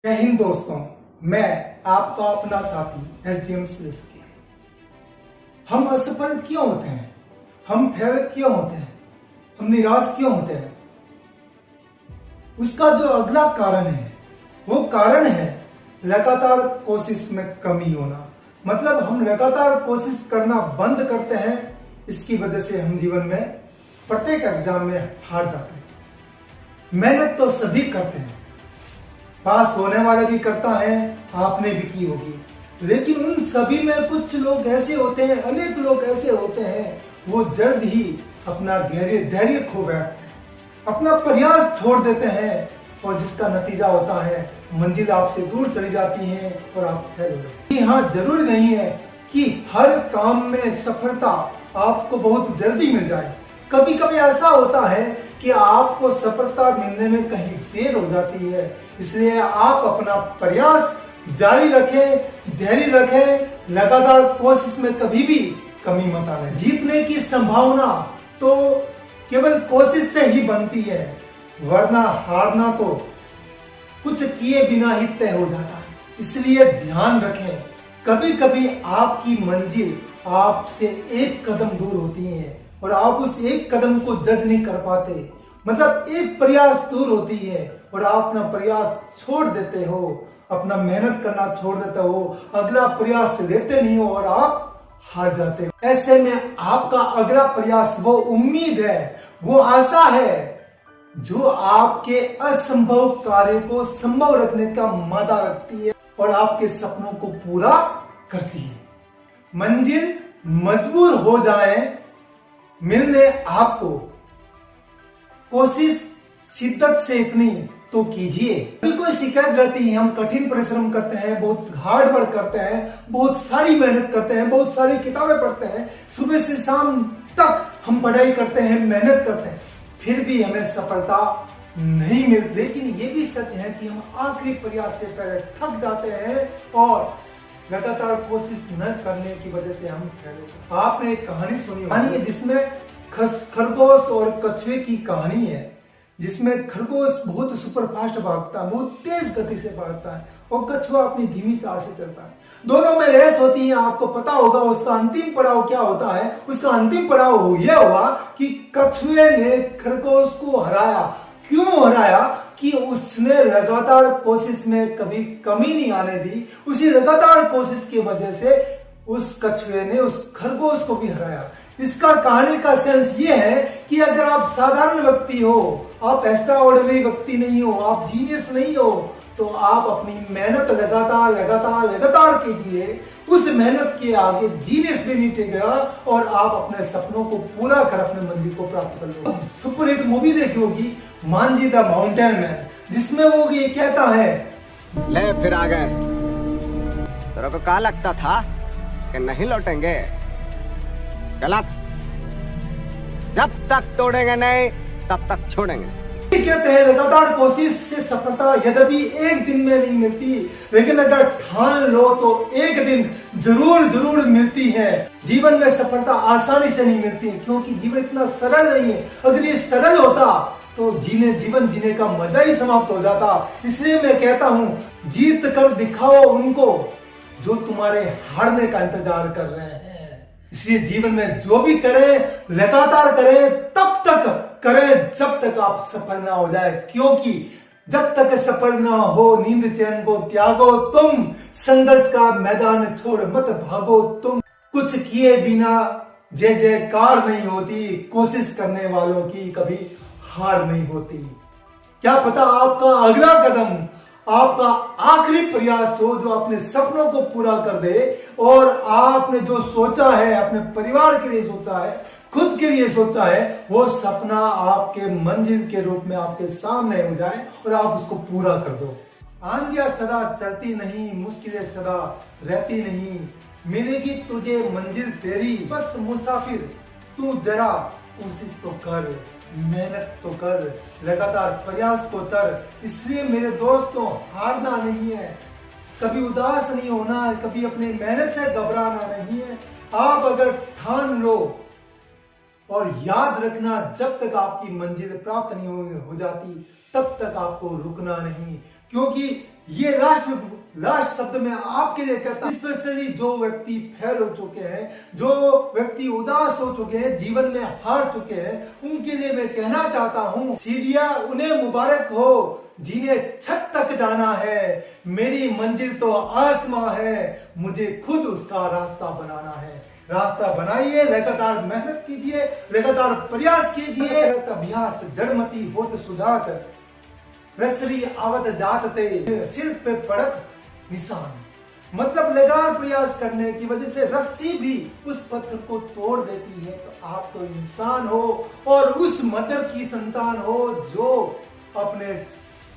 जय हिंद दोस्तों, मैं आपका अपना साथी एसडीएम श्रेष्ठ। हम असफल क्यों होते हैं? हम फेल क्यों होते हैं? हम निराश क्यों होते हैं? उसका जो अगला कारण है वो कारण है लगातार कोशिश में कमी होना। मतलब हम लगातार कोशिश करना बंद करते हैं, इसकी वजह से हम जीवन में प्रत्येक एग्जाम में हार जाते हैं। मेहनत तो सभी करते हैं, पास होने वाले भी करता है, आपने भी की होगी, लेकिन उन सभी में कुछ लोग ऐसे होते हैं, अनेक लोग ऐसे होते हैं, वो जल्द ही अपना धैर्य खो बैठते हैं, अपना प्रयास छोड़ देते हैं और जिसका नतीजा होता है मंजिल आपसे दूर चली जाती है और आप फेल हो जाते हैं। हाँ, जरूरी नहीं है कि हर काम में सफलता आपको बहुत जल्दी मिल जाए। कभी कभी ऐसा होता है कि आपको सफलता मिलने में कहीं देर हो जाती है, इसलिए आप अपना प्रयास जारी रखें, धैर्य रखें, लगातार कोशिश में कभी भी कमी मत आने। जीतने की संभावना तो केवल कोशिश से ही बनती है, वरना हारना तो कुछ किए बिना ही तय हो जाता है। इसलिए ध्यान रखें, कभी कभी आपकी मंजिल आपसे एक कदम दूर होती है और आप उस एक कदम को जज नहीं कर पाते। मतलब एक प्रयास दूर होती है और आप अपना प्रयास छोड़ देते हो, अपना मेहनत करना छोड़ देते हो, अगला प्रयास लेते नहीं हो और आप हार जाते हो। ऐसे में आपका अगला प्रयास वो उम्मीद है, वो आशा है जो आपके असंभव कार्य को संभव रखने का मादा रखती है और आपके सपनों को पूरा करती है। मंजिल मजबूर हो जाए मिलने आपको, कोशिश शिद्दत से इतनी तो कीजिए। कोई शिकायत रहती है, हम कठिन परिश्रम करते हैं, बहुत हार्ड वर्क करते हैं, बहुत सारी मेहनत करते हैं, बहुत सारी किताबें पढ़ते हैं, सुबह से शाम तक हम पढ़ाई करते हैं, मेहनत करते हैं, फिर भी हमें सफलता नहीं मिलती। लेकिन ये भी सच है कि हम आखिरी प्रयास से पहले थक जाते हैं और लगातार कोशिश न करने की वजह से हम फेल होते हैं। आपने एक कहानी सुनी है जिसमें खरगोश और कछुए की कहानी है, जिसमें खरगोश बहुत सुपरफास्ट भागता है, बहुत तेज गति से भागता है और कछुआ अपनी धीमी चाल से चलता है। दोनों में रेस होती है। आपको पता होगा उसका अंतिम पड़ाव क्या होता है। उसका अंतिम पड़ाव यह हुआ कि कछुए ने खरगोश को हराया। क्यों हराया? कि उसने लगातार कोशिश में कभी कमी नहीं आने दी। उसी लगातार कोशिश की वजह से उस कछुए ने उस खरगोश को भी हराया। इसका कहानी का सेंस ये है कि अगर आप साधारण व्यक्ति हो, आप एक्स्ट्रा ऑर्डिनरी व्यक्ति नहीं हो, आप जीनियस नहीं हो, तो आप अपनी मेहनत लगातार कीजिए। उस मेहनत के आगे जीनियस भी नहीं टिकेगा और आप अपने सपनों को पूरा कर अपने मंजिल को प्राप्त कर लो। सुपरहिट मूवी देखी होगी मांझी द माउंटेन मैन, जिसमें वो ये कहता है, ले फिर आ गए। तेरे को क्या लगता था कि नहीं लौटेंगे? गलत। जब तक तोड़ेंगे नहीं तब तक छोड़ेंगे। कहते हैं लगातार कोशिश से सफलता यद्यपि एक दिन में नहीं मिलती, लेकिन अगर ठान लो तो एक दिन जरूर मिलती है। जीवन में सफलता आसानी से नहीं मिलती है, क्योंकि जीवन इतना सरल नहीं है। अगर ये सरल होता तो जीवन जीने का मजा ही समाप्त हो जाता। इसलिए मैं कहता हूं, जीत कर दिखाओ उनको जो तुम्हारे हारने का इंतजार कर रहे हैं। इसलिए जीवन में जो भी करें लगातार करें, तब तक करें जब तक आप सफल ना हो जाए। क्योंकि जब तक सफल ना हो नींद चैन को त्यागो तुम, संघर्ष का मैदान छोड़ मत भागो तुम। कुछ किए बिना जय जयकार नहीं होती, कोशिश करने वालों की कभी हार नहीं होती। क्या पता आपका अगला कदम, आपका आखिरी प्रयास हो जो अपने सपनों को पूरा कर दे और आपने जो सोचा है, अपने परिवार के लिए सोचा है, खुद के लिए सोचा है, वो सपना आपके मंजिल के रूप में आपके सामने हो जाए और आप उसको पूरा कर दो। आंधियां सदा चलती नहीं, मुश्किलें सदा रहती नहीं, मिलेगी तुझे मंजिल तेरी। बस मुसाफिर तू जरा कोशिश तो कर, मेहनत तो कर, लगातार प्रयास तो कर। इसलिए मेरे दोस्तों, हारना नहीं है, कभी उदास नहीं होना है, कभी अपनी मेहनत से घबराना नहीं है। आप अगर ठान लो और याद रखना, जब तक आपकी मंजिल प्राप्त नहीं हो जाती तब तक आपको रुकना नहीं। क्योंकि ये लास्ट शब्द में आपके लिए कहता हूं, स्पेशली जो व्यक्ति फेल हो चुके हैं, जो व्यक्ति उदास हो चुके हैं, जीवन में हार चुके हैं, उनके लिए मैं कहना चाहता हूं, सीढ़ियां उन्हें मुबारक हो जिन्हें छत तक जाना है। मेरी मंजिल तो आसमां है, मुझे खुद उसका रास्ता बनाना है। रास्ता बनाइए, लगातार मेहनत कीजिए, लगातार प्रयास कीजिए। अभ्यास जड़मती होत सुजात, रसरी आवत जात ते, सिर पे पड़त निशान। मतलब लगातार प्रयास करने की वजह से रस्सी भी उस पत्थर को तोड़ देती है। तो आप तो इंसान हो और उस मदर की संतान हो जो अपने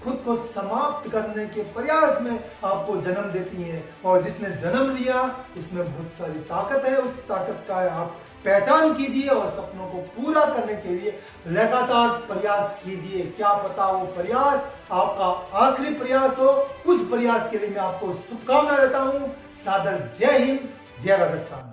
खुद को समाप्त करने के प्रयास में आपको जन्म देती है। और जिसने जन्म लिया उसमें बहुत सारी ताकत है, उस ताकत का आप पहचान कीजिए और सपनों को पूरा करने के लिए लगातार प्रयास कीजिए। क्या पता वो प्रयास आपका आखिरी प्रयास हो। उस प्रयास के लिए मैं आपको शुभकामना देता हूं। सादर जय हिंद, जय राजस्थान।